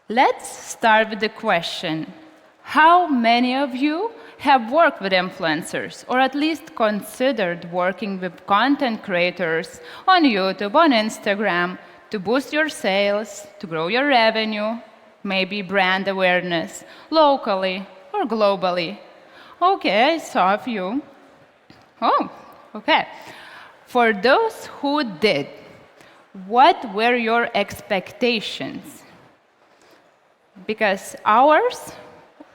Let's start with the question. How many of you have worked with influencers, or at least considered working with content creators on YouTube, on Instagram, to boost your sales, to grow your revenue, maybe brand awareness, locally or globally? Okay, I saw a few. Oh, okay. For those who did, what were your expectations? Because ours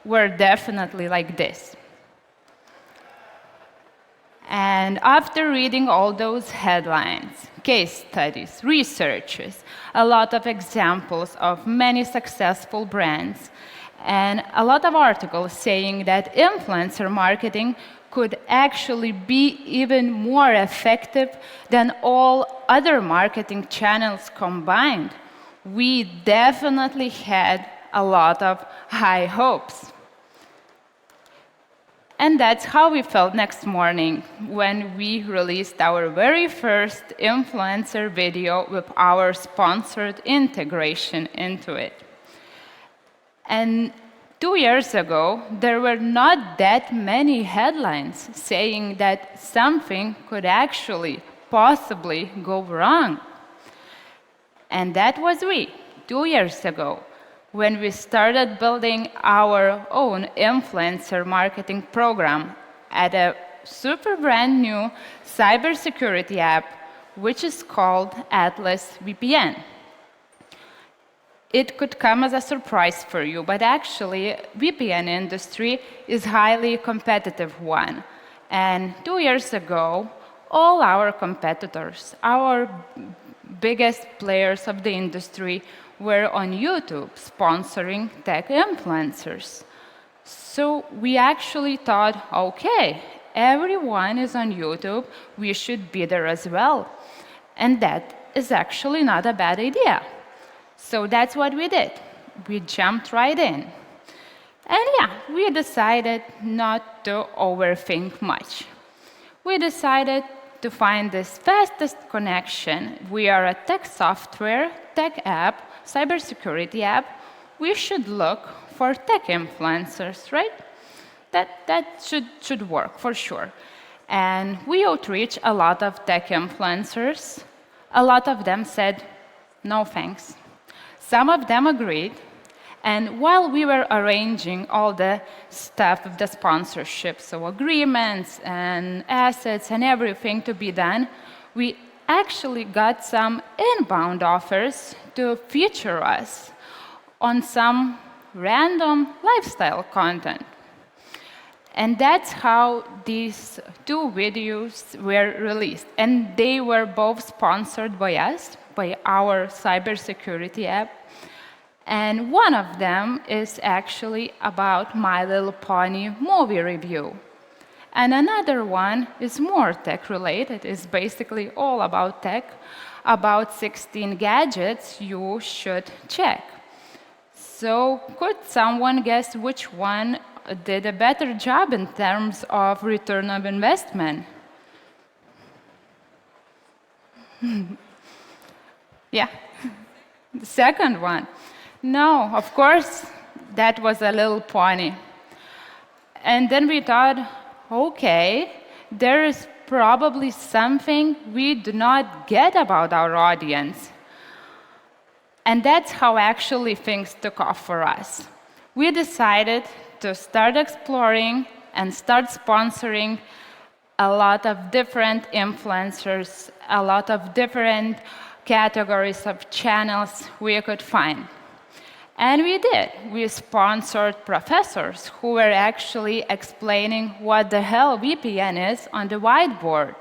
were definitely like this. And after reading all those headlines, case studies, researches, a lot of examples of many successful brands, and a lot of articles saying that influencer marketing could actually be even more effective than all other marketing channels combined, we definitely had a lot of high hopes. And that's how we felt next morning when we released our very first influencer video with our sponsored integration into it. And 2 years ago, there were not that many headlines saying that something could actually possibly go wrong. And that was we, 2 years ago, when we started building our own influencer marketing program at a super brand new cybersecurity app, which is called Atlas VPN. It could come as a surprise for you, but actually, VPN industry is a highly competitive one. And 2 years ago, all our competitors, our biggest players of the industry, were on YouTube sponsoring tech influencers. So we actually thought, okay, everyone is on YouTube, we should be there as well. And that is actually not a bad idea. So that's what we did. We jumped right in. And yeah, we decided not to overthink much. We decided to find this fastest connection. We are a tech software, tech app, cybersecurity app. We should look for tech influencers, right? That should work for sure. And we outreach a lot of tech influencers. A lot of them said, no thanks. Some of them agreed, and while we were arranging all the stuff of the sponsorship, so agreements and assets and everything to be done, we actually got some inbound offers to feature us on some random lifestyle content. And that's how these 2 videos were released. And they were both sponsored by us, by our cybersecurity app. And one of them is actually about My Little Pony movie review. And another one is more tech-related. It's basically all about tech, about 16 gadgets you should check. So could someone guess which one did a better job in terms of return of investment? Yeah, the second one. No, of course, that was a little pony. And then we thought, okay, there is probably something we do not get about our audience. And that's how actually things took off for us. We decided to start exploring and start sponsoring a lot of different influencers, a lot of different categories of channels we could find. And we did. We sponsored professors who were actually explaining what the hell VPN is on the whiteboard.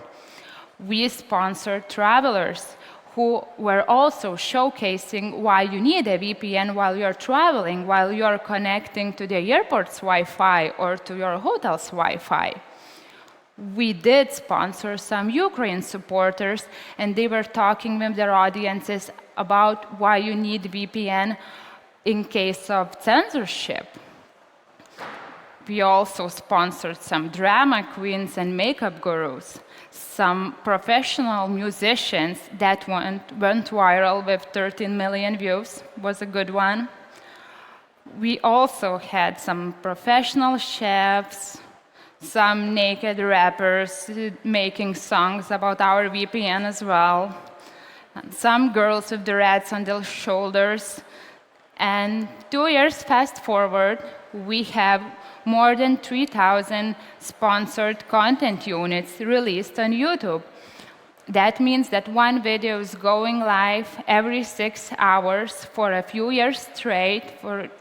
We sponsored travelers who were also showcasing why you need a VPN while you're traveling, while you're connecting to the airport's Wi-Fi or to your hotel's Wi-Fi. We did sponsor some Ukraine supporters, and they were talking with their audiences about why you need VPN in case of censorship. We also sponsored some drama queens and makeup gurus, some professional musicians that went viral with 13 million views, was a good one. We also had some professional chefs, some naked rappers making songs about our VPN as well, and some girls with the rats on their shoulders. And 2 years fast forward, we have more than 3,000 sponsored content units released on YouTube. That means that one video is going live every 6 hours for a few years straight,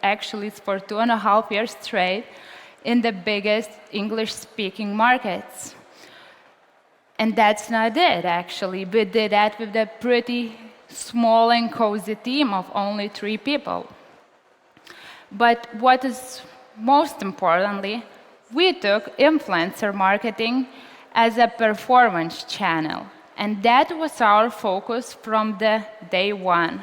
actually it's for 2.5 years straight, in the biggest English-speaking markets. And that's not it, actually. We did that with a pretty small and cozy team of only 3 people. But what is most importantly, we took influencer marketing as a performance channel. And that was our focus from the day one.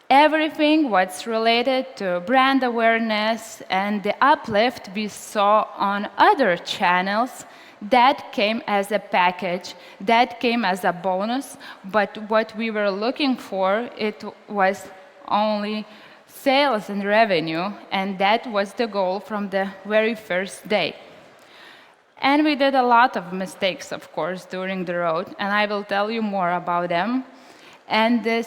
Everything what's related to brand awareness and the uplift we saw on other channels, that came as a package, that came as a bonus, but what we were looking for, it was only sales and revenue, and that was the goal from the very first day. And we did a lot of mistakes, of course, during the road, and I will tell you more about them. And the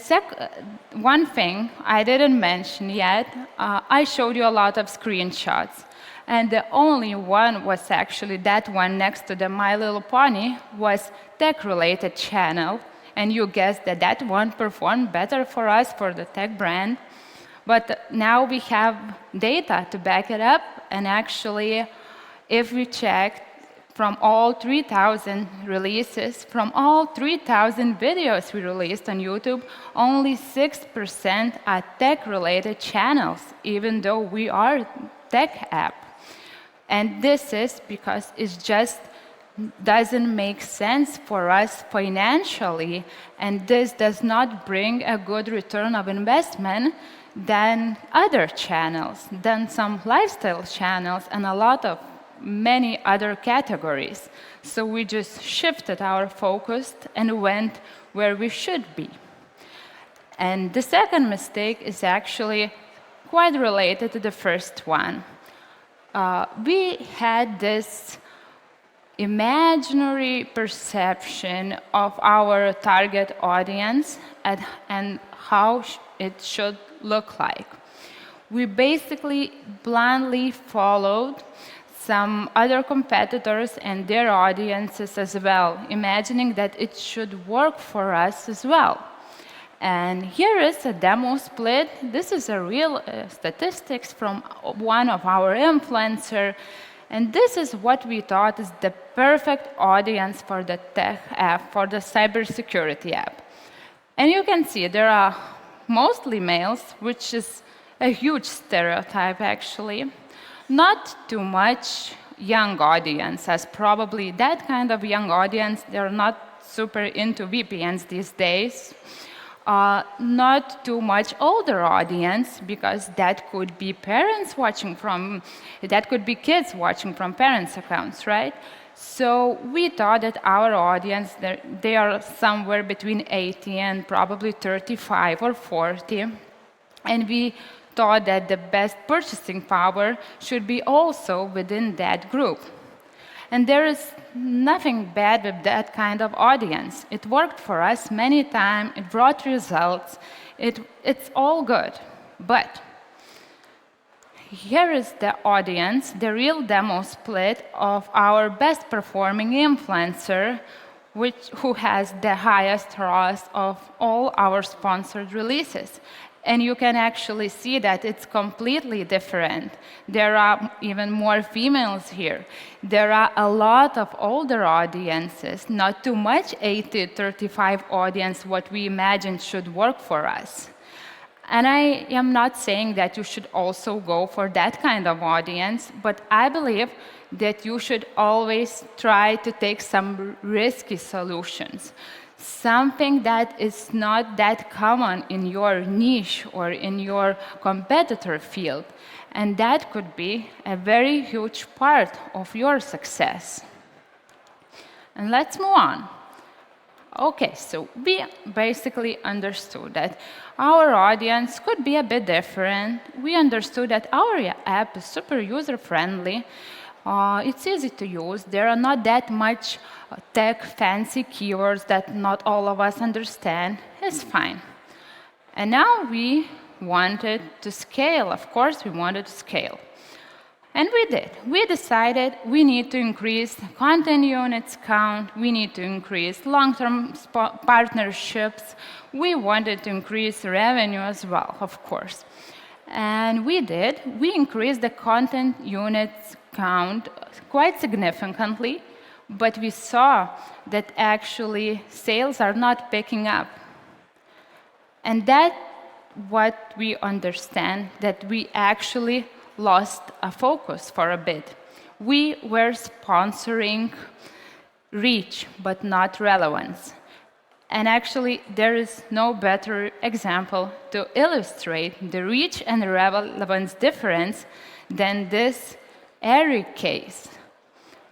one thing I didn't mention yet, I showed you a lot of screenshots. And the only one was actually that one next to the My Little Pony was tech-related channel. And you guessed that that one performed better for us, for the tech brand. But now we have data to back it up. And actually, if we check from all 3,000 releases, from all 3,000 videos we released on YouTube, only 6% are tech-related channels, even though we are a tech app. And this is because it just doesn't make sense for us financially, and this does not bring a good return of investment than other channels, than some lifestyle channels, and a lot of many other categories. So we just shifted our focus and went where we should be. And the second mistake is actually quite related to the first one. We had this imaginary perception of our target audience and how it should look like. We basically blindly followed some other competitors and their audiences as well, imagining that it should work for us as well. And here is a demo split. This is a real statistics from one of our influencers. And this is what we thought is the perfect audience for the tech app, for the cybersecurity app. And you can see there are mostly males, which is a huge stereotype, actually. Not too much young audience, as probably that kind of young audience, they're not super into VPNs these days. Not too much older audience, because that could be parents watching from, that could be kids watching from parents' accounts, right? So we thought that our audience, they are somewhere between 80 and probably 35 or 40. And we thought that the best purchasing power should be also within that group. And there is nothing bad with that kind of audience. It worked for us many times, it brought results, it's all good. But here is the audience, the real demo split of our best performing influencer, who has the highest ROAS of all our sponsored releases. And you can actually see that it's completely different. There are even more females here. There are a lot of older audiences, not too much 80-35 audience, what we imagine should work for us. And I am not saying that you should also go for that kind of audience, but I believe that you should always try to take some risky solutions. Something that is not that common in your niche or in your competitor field. And that could be a very huge part of your success. And let's move on. Okay, so we basically understood that our audience could be a bit different. We understood that our app is super user-friendly. It's easy to use. There are not that much tech fancy keywords that not all of us understand. It's fine. And now we wanted to scale. Of course, we wanted to scale. And we did. We decided we need to increase content units count, we need to increase long-term partnerships, we wanted to increase revenue as well, of course. And we did. We increased the content units count quite significantly, but we saw that actually sales are not picking up. And that's what we understand, that we actually lost a focus for a bit. We were sponsoring reach, but not relevance. And actually, there is no better example to illustrate the reach and relevance difference than this Eric case.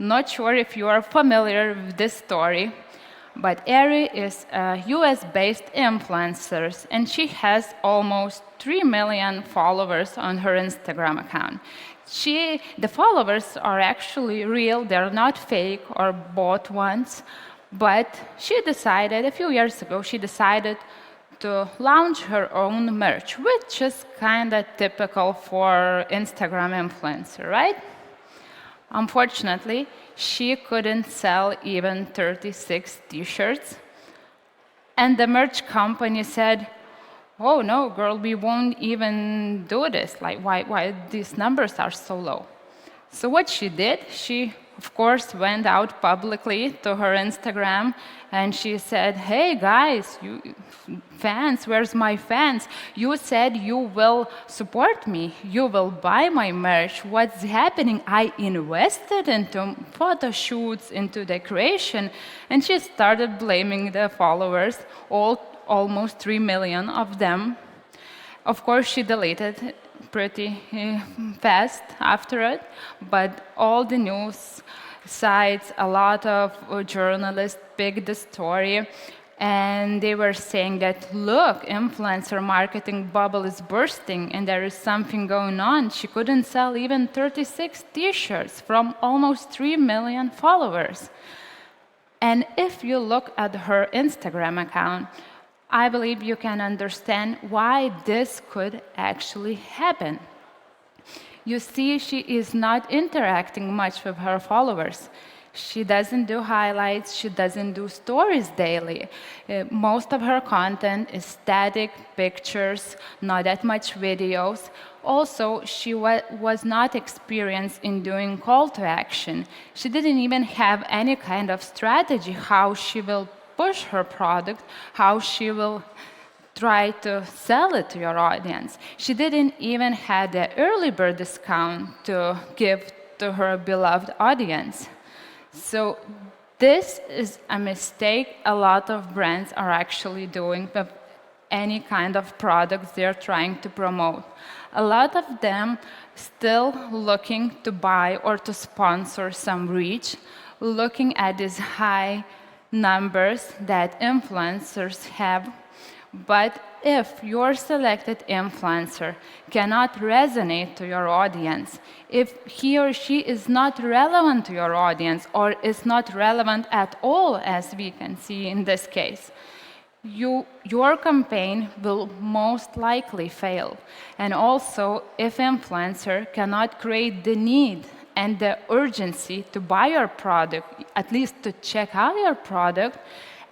Not sure if you are familiar with this story, but Ari is a US-based influencer, and she has almost 3 million followers on her Instagram account. The followers are actually real, they're not fake or bought ones, but a few years ago, she decided to launch her own merch, which is kind of typical for Instagram influencer, right? Unfortunately, she couldn't sell even 36 t-shirts. And the merch company said, oh no, girl, we won't even do this. Like, why these numbers are so low? So what she did, she, of course, went out publicly to her Instagram and she said, hey guys, you fans, where's my fans? You said you will support me, you will buy my merch. What's happening? I invested into photo shoots, into decoration. And she started blaming the followers, almost 3 million of them. Of course, she deleted pretty fast after it, but all the news sites, a lot of journalists picked the story, and they were saying that, look, influencer marketing bubble is bursting, and there is something going on. She couldn't sell even 36 t-shirts from almost 3 million followers. And if you look at her Instagram account, I believe you can understand why this could actually happen. You see, she is not interacting much with her followers. She doesn't do highlights, she doesn't do stories daily. Most of her content is static pictures, not that much videos. Also, she was not experienced in doing call to action. She didn't even have any kind of strategy how she will push her product, how she will try to sell it to your audience. She didn't even have the early bird discount to give to her beloved audience. So this is a mistake a lot of brands are actually doing with any kind of products they're trying to promote. A lot of them still looking to buy or to sponsor some reach, looking at these high numbers that influencers have. But if your selected influencer cannot resonate to your audience, if he or she is not relevant to your audience or is not relevant at all, as we can see in this case, your campaign will most likely fail. And also, if influencer cannot create the need and the urgency to buy your product, at least to check out your product,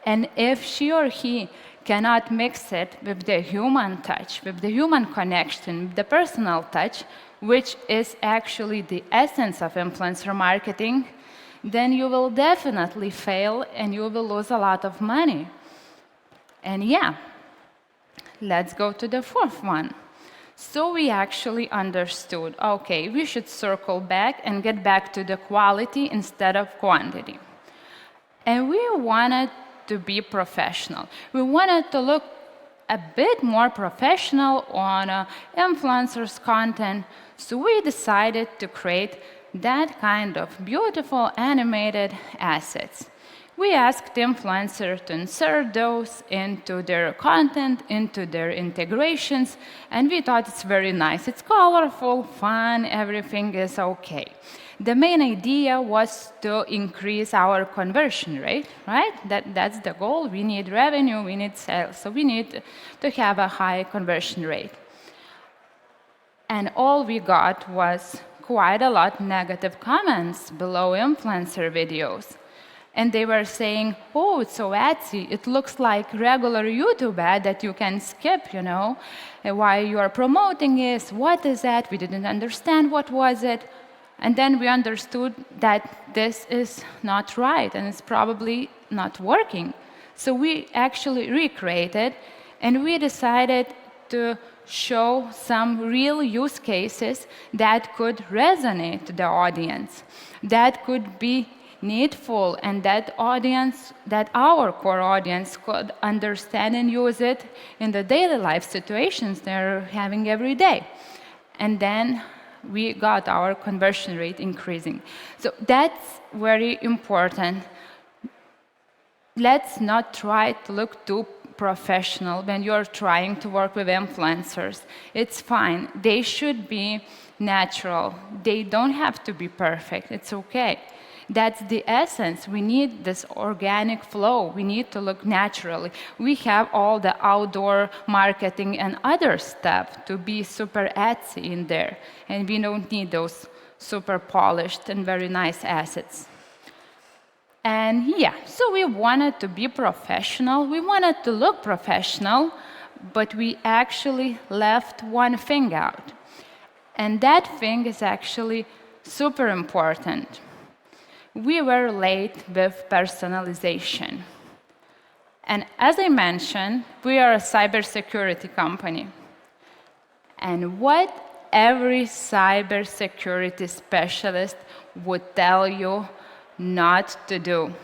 and if she or he cannot mix it with the human touch, with the human connection, the personal touch, which is actually the essence of influencer marketing, then you will definitely fail and you will lose a lot of money. And yeah, let's go to the fourth one. So we actually understood, okay, we should circle back and get back to the quality instead of quantity. And we wanted to be professional. We wanted to look a bit more professional on influencers' content, so we decided to create that kind of beautiful animated assets. We asked influencers to insert those into their content, into their integrations, and we thought it's very nice. It's colorful, fun, everything is okay. The main idea was to increase our conversion rate, right? That's the goal. We need revenue, we need sales, so we need to have a high conversion rate. And all we got was quite a lot negative comments below influencer videos. And they were saying, oh, it's so adsy. It looks like regular YouTube ad that you can skip, you know. Why you are promoting is, what is that? We didn't understand what was it. And then we understood that this is not right, and it's probably not working. So we actually recreated, and we decided to show some real use cases that could resonate to the audience, that could be needful, and that our core audience could understand and use it in the daily life situations they're having every day. And then we got our conversion rate increasing. So that's very important. Let's not try to look too professional when you're trying to work with influencers. It's fine. They should be natural. They don't have to be perfect. It's okay. That's the essence. We need this organic flow. We need to look naturally. We have all the outdoor marketing and other stuff to be super adsy in there. And we don't need those super polished and very nice assets. And yeah, so we wanted to be professional. We wanted to look professional, but we actually left one thing out. And that thing is actually super important. We were late with personalization. And as I mentioned, we are a cybersecurity company. And what every cybersecurity specialist would tell you not to do.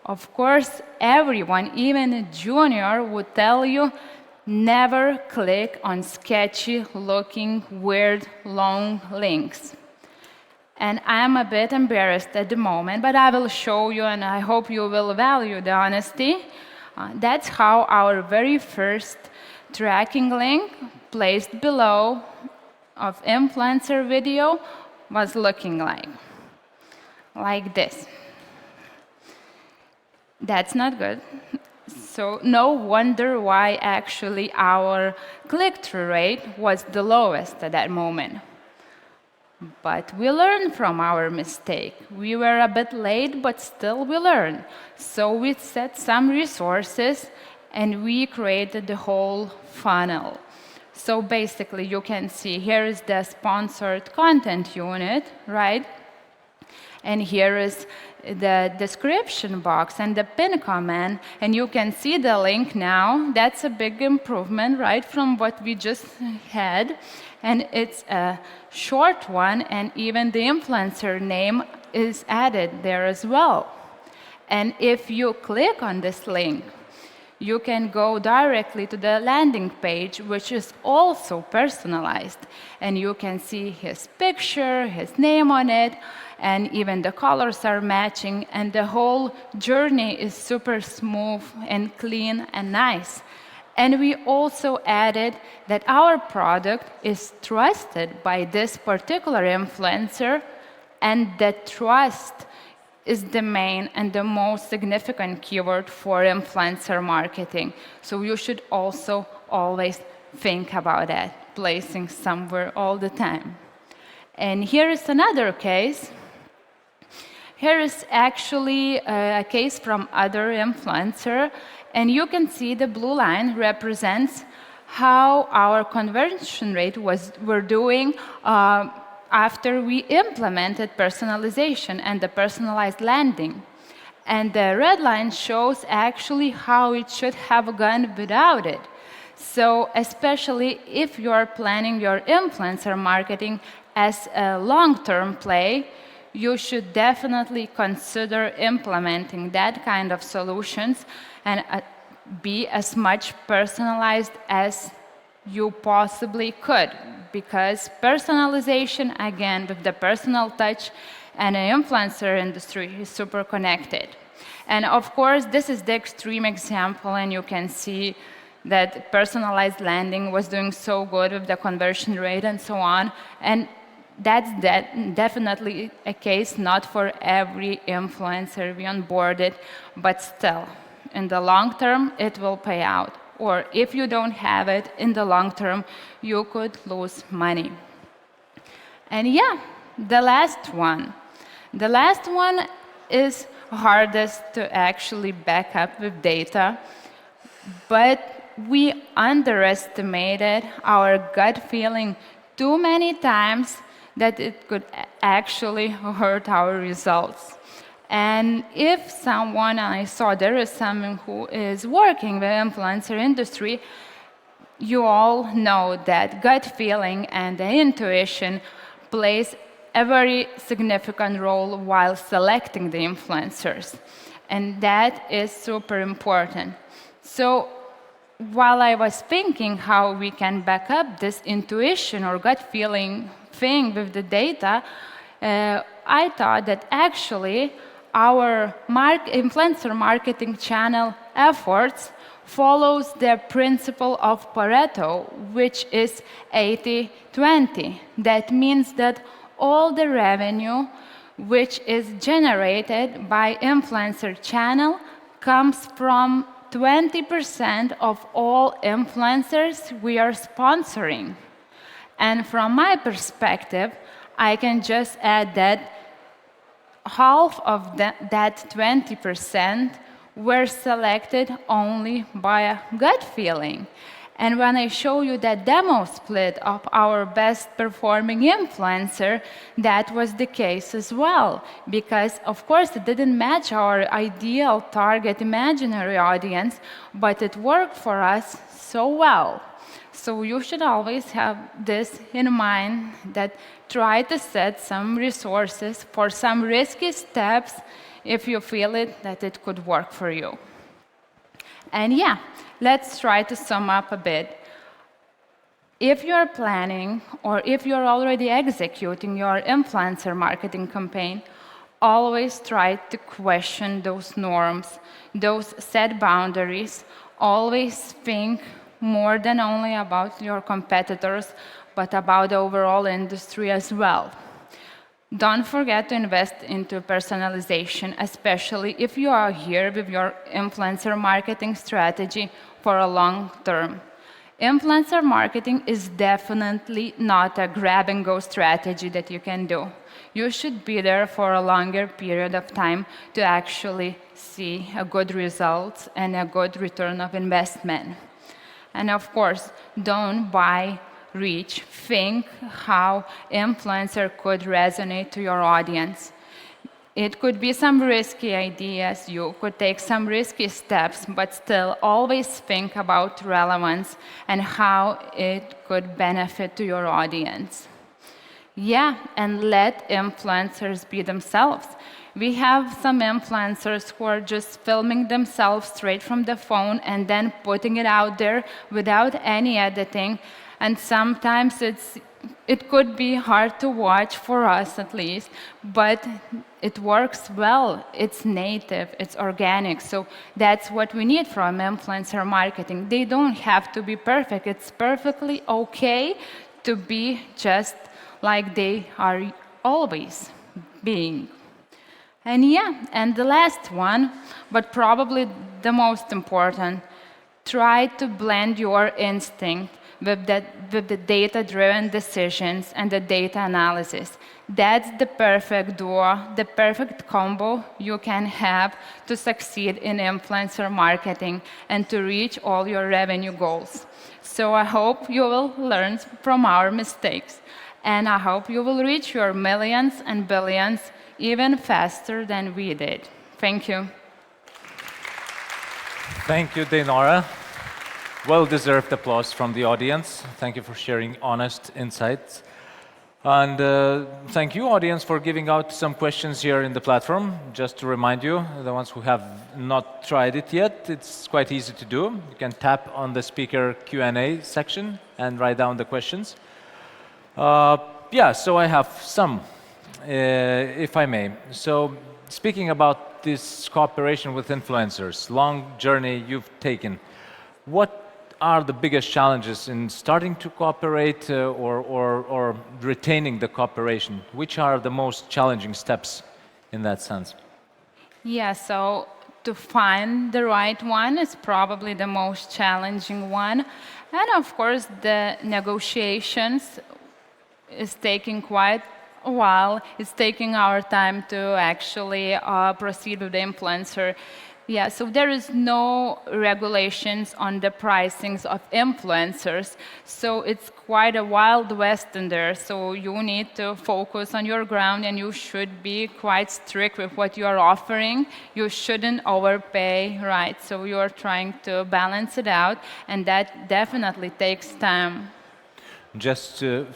Of course, everyone, even a junior, would tell you never click on sketchy-looking, weird, long links. And I'm a bit embarrassed at the moment, but I will show you, and I hope you will value the honesty. That's how our very first tracking link placed below of influencer video was looking like this. That's not good. So no wonder why actually our click-through rate was the lowest at that moment. But we learned from our mistake. We were a bit late, but still we learned. So we set some resources and we created the whole funnel. So basically, you can see here is the sponsored content unit, right? And here is the description box and the pin command, and you can see the link now. That's a big improvement, right, from what we just had. And it's a short one, and even the influencer name is added there as well. And if you click on this link, you can go directly to the landing page, which is also personalized. And you can see his picture, his name on it, and even the colors are matching, and the whole journey is super smooth and clean and nice. And we also added that our product is trusted by this particular influencer, and that trust is the main and the most significant keyword for influencer marketing. So you should also always think about that, placing somewhere all the time. And here is another case. Here is actually a case from other influencer, and you can see the blue line represents how our conversion rate were doing after we implemented personalization and the personalized landing. And the red line shows actually how it should have gone without it. So especially if you're planning your influencer marketing as a long-term play, you should definitely consider implementing that kind of solutions and be as much personalized as you possibly could, because personalization, again, with the personal touch, and the influencer industry is super connected. And of course, this is the extreme example, and you can see that personalized landing was doing so good with the conversion rate and so on. And that's definitely a case not for every influencer we onboarded, but still, in the long term, it will pay out. Or if you don't have it in the long term, you could lose money. And yeah, the last one. The last one is hardest to actually back up with data, but we underestimated our gut feeling too many times that it could actually hurt our results. And if someone, I saw there is someone who is working with influencer industry, you all know that gut feeling and the intuition plays a very significant role while selecting the influencers. And that is super important. So while I was thinking how we can back up this intuition or gut feeling thing with the data, I thought that actually our influencer marketing channel efforts follows the principle of Pareto, which is 80-20. That means that all the revenue which is generated by influencer channel comes from 20% of all influencers we are sponsoring. And from my perspective, I can just add that half of that 20% were selected only by a gut feeling. And when I show you that demo split of our best performing influencer, that was the case as well. Because, of course, it didn't match our ideal target imaginary audience, but it worked for us so well. So you should always have this in mind, that try to set some resources for some risky steps if you feel it that it could work for you. And yeah, let's try to sum up a bit. If you're planning or if you're already executing your influencer marketing campaign, always try to question those norms, those set boundaries. Always think more than only about your competitors, but about the overall industry as well. Don't forget to invest into personalization, especially if you are here with your influencer marketing strategy for a long term. Influencer marketing is definitely not a grab-and-go strategy that you can do. You should be there for a longer period of time to actually see a good result and a good return of investment. And of course, don't buy reach. Think how influencer could resonate to your audience. It could be some risky ideas, you could take some risky steps, but still always think about relevance and how it could benefit to your audience. Yeah, and let influencers be themselves. We have some influencers who are just filming themselves straight from the phone and then putting it out there without any editing. And sometimes it could be hard to watch, for us at least, but it works well. It's native, it's organic. So that's what we need from influencer marketing. They don't have to be perfect. It's perfectly okay to be just like they are always being. And yeah, and the last one, but probably the most important, try to blend your instinct with the data-driven decisions and the data analysis. That's the perfect duo, the perfect combo you can have to succeed in influencer marketing and to reach all your revenue goals. So I hope you will learn from our mistakes, and I hope you will reach your millions and billions even faster than we did. Thank you. Thank you, Dainara. Well-deserved applause from the audience. Thank you for sharing honest insights. And thank you, audience, for giving out some questions here in the platform. Just to remind you, the ones who have not tried it yet, it's quite easy to do. You can tap on the speaker Q&A section and write down the questions. Yeah, so I have some if I may. So, speaking about this cooperation with influencers, long journey you've taken, what are the biggest challenges in starting to cooperate or retaining the cooperation? Which are the most challenging steps in that sense? Yeah, so to find the right one is probably the most challenging one. And of course, the negotiations is taking quite a while. It's taking our time to actually proceed with the influencer. Yeah, so there is no regulations on the pricings of influencers. So it's quite a wild west in there. So you need to focus on your ground and you should be quite strict with what you are offering. You shouldn't overpay, right? So you're trying to balance it out, and that definitely takes time. Just to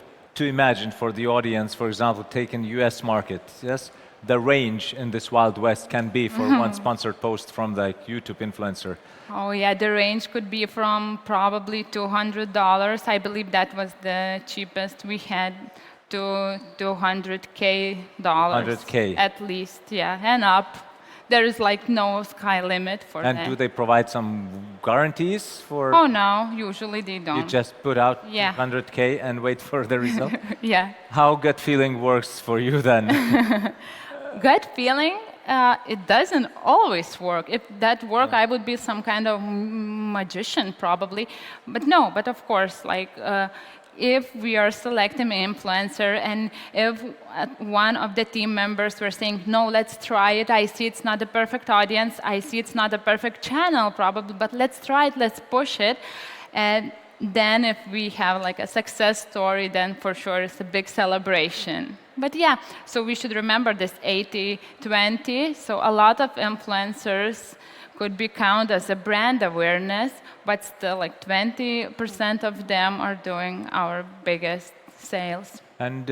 imagine for the audience, for example, taking US market, yes, the range in this Wild West can be for one sponsored post from the YouTube influencer. Oh yeah, the range could be from probably $200. I believe that was the cheapest we had, to $200K 100K. at least, yeah, and up. There is like no sky limit for And that. do they provide some guarantees for Oh no, usually they you don't. just put out Yeah. 100K and wait for the result? Yeah. How gut feeling works for you then? Gut feeling, it doesn't always work. If that worked, I would be some kind of magician probably. But no, but of course, like if we are selecting an influencer and if one of the team members were saying, no, let's try it. I see it's not the perfect audience. I see it's not the perfect channel probably, but let's try it, let's push it. And then if we have like a success story, then for sure it's a big celebration. But yeah, so we should remember this 80-20. So a lot of influencers could be counted as a brand awareness, but still like 20% of them are doing our biggest sales. And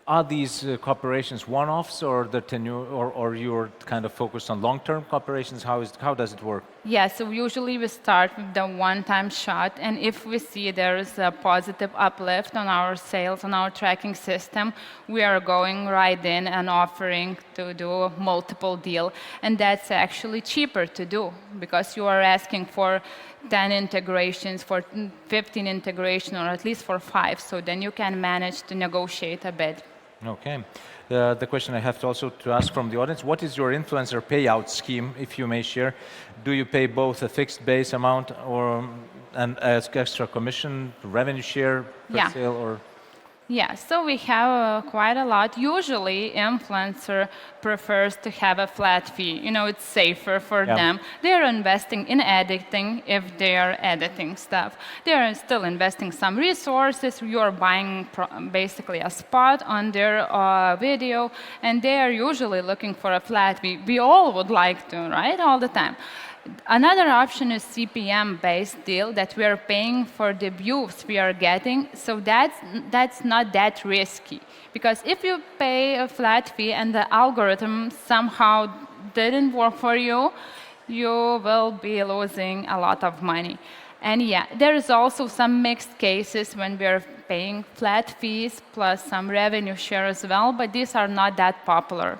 are these cooperations one-offs or the tenure, or you're kind of focused on long-term cooperations? How does it work? Yeah, so usually we start with the one-time shot, and if we see there is a positive uplift on our sales, on our tracking system, we are going right in and offering to do multiple deal, and that's actually cheaper to do because you are asking for 10 integrations, for 15 integration, or at least for 5, so then you can manage to negotiate a bit. Okay. The question I have to also to ask from the audience, what is your influencer payout scheme, if you may share? Do you pay both a fixed base amount or an extra commission, revenue share per Yeah. sale, or? Yeah, so we have quite a lot. Usually, influencer prefers to have a flat fee. You know, it's safer for them. They are investing in editing if they are editing stuff. They are still investing some resources. You are buying basically a spot on their video, and they are usually looking for a flat fee. We all would like to, right? All the time. Another option is CPM-based deal that we are paying for the views we are getting, so that's not that risky. Because if you pay a flat fee and the algorithm somehow didn't work for you, you will be losing a lot of money. And yeah, there is also some mixed cases when we are paying flat fees plus some revenue share as well, but these are not that popular.